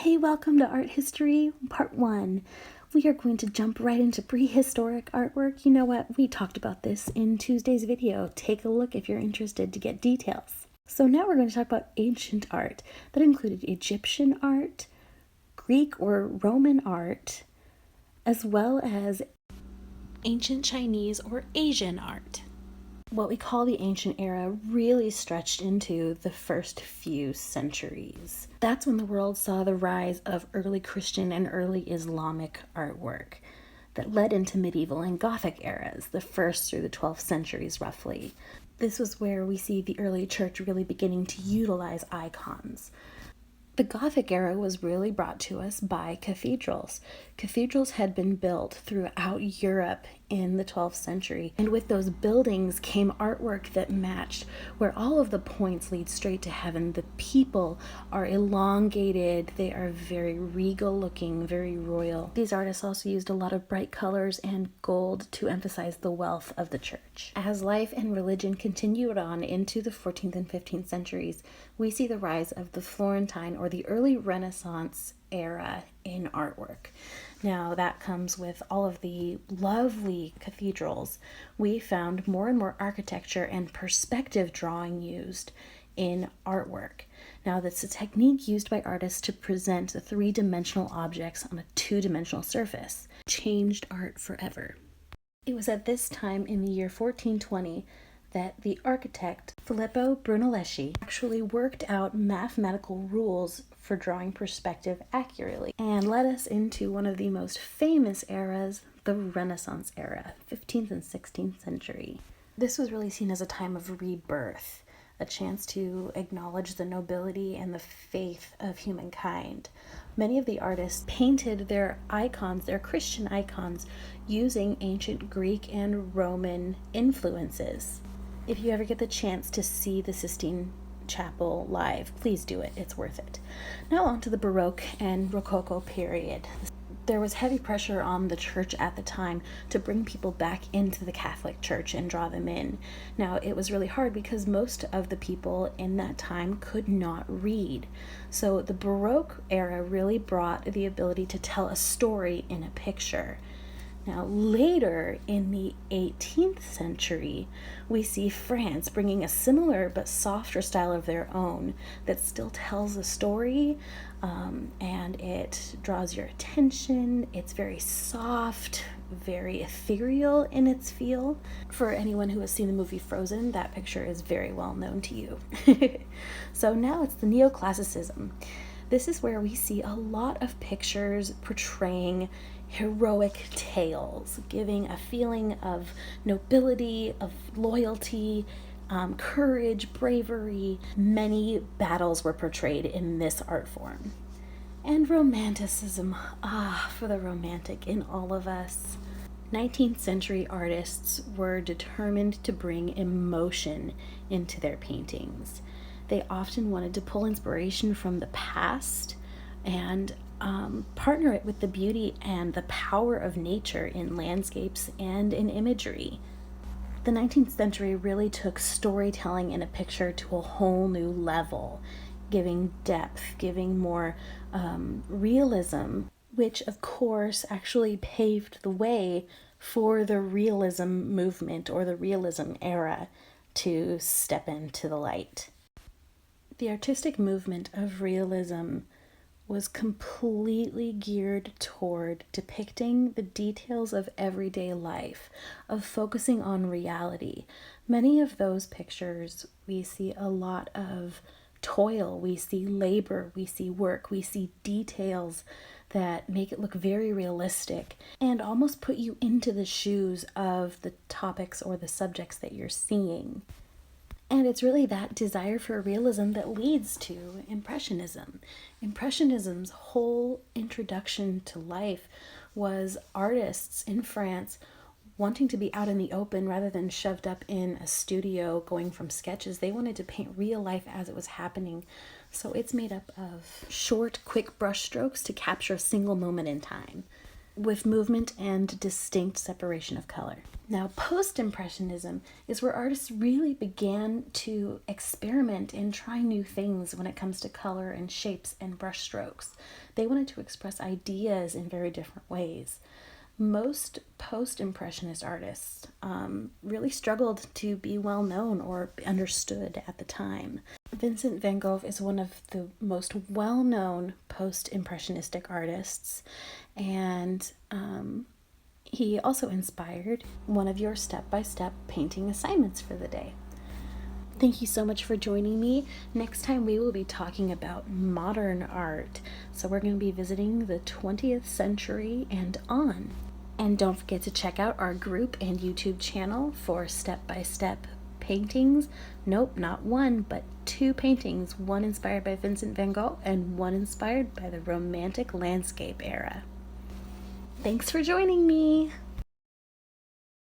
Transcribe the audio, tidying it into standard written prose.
Hey, welcome to Art History Part 1. We are going to jump right into prehistoric artwork. You know what? We talked about this in Tuesday's video. Take a look if you're interested to get details. So now we're going to talk about ancient art. That included Egyptian art, Greek or Roman art, as well as ancient Chinese or Asian art. What we call the ancient era really stretched into the first few centuries. That's when the world saw the rise of early Christian and early Islamic artwork that led into medieval and Gothic eras, the 1st through the 12th centuries roughly. This was where we see the early church really beginning to utilize icons. The Gothic era was really brought to us by cathedrals. Cathedrals had been built throughout Europe in the 12th century, and with those buildings came artwork that matched, where all of the points lead straight to heaven. The people are elongated, they are very regal looking, very royal. These artists also used a lot of bright colors and gold to emphasize the wealth of the church. As life and religion continued on into the 14th and 15th centuries, we see the rise of the Florentine or the early Renaissance era in artwork. Now that comes with all of the lovely cathedrals. We found more and more architecture and perspective drawing used in artwork. Now that's a technique used by artists to present three-dimensional objects on a two-dimensional surface. Changed art forever. It was at this time in the year 1420 that the architect Filippo Brunelleschi actually worked out mathematical rules for drawing perspective accurately and led us into one of the most famous eras, the Renaissance era, 15th and 16th century. This was really seen as a time of rebirth, a chance to acknowledge the nobility and the faith of humankind. Many of the artists painted their icons, their Christian icons, using ancient Greek and Roman influences. If you ever get the chance to see the Sistine Chapel live, please do it. It's worth it. Now on to the Baroque and Rococo period. There was heavy pressure on the church at the time to bring people back into the Catholic Church and draw them in. Now, it was really hard because most of the people in that time could not read. So the Baroque era really brought the ability to tell a story in a picture. Now, later in the 18th century, we see France bringing a similar but softer style of their own that still tells a story, and it draws your attention. It's very soft, very ethereal in its feel. For anyone who has seen the movie Frozen, that picture is very well known to you. So now it's the Neoclassicism. This is where we see a lot of pictures portraying heroic tales, giving a feeling of nobility, of loyalty, courage, bravery. Many battles were portrayed in this art form. And Romanticism, for the romantic in all of us. 19th century artists were determined to bring emotion into their paintings. They often wanted to pull inspiration from the past and partner it with the beauty and the power of nature in landscapes and in imagery. The 19th century really took storytelling in a picture to a whole new level, giving depth, giving more realism, which of course actually paved the way for the realism movement or the realism era to step into the light. The artistic movement of realism was completely geared toward depicting the details of everyday life, of focusing on reality. Many of those pictures, we see a lot of toil, we see labor, we see work, we see details that make it look very realistic and almost put you into the shoes of the topics or the subjects that you're seeing. And it's really that desire for realism that leads to Impressionism. Impressionism's whole introduction to life was artists in France wanting to be out in the open rather than shoved up in a studio going from sketches. They wanted to paint real life as it was happening. So it's made up of short, quick brush strokes to capture a single moment in time. with movement and distinct separation of color. Now, post-impressionism is where artists really began to experiment and try new things when it comes to color and shapes and brushstrokes. They wanted to express ideas in very different ways. Most post-impressionist artists really struggled to be well known or understood at the time. Vincent van Gogh is one of the most well-known post-impressionistic artists, and he also inspired one of your step-by-step painting assignments for the day. Thank you so much for joining me. Next time we will be talking about modern art. So we're going to be visiting the 20th century and on. And don't forget to check out our group and YouTube channel for step-by-step paintings. Nope, not one, but 2 paintings. One inspired by Vincent van Gogh and one inspired by the Romantic landscape era. Thanks for joining me.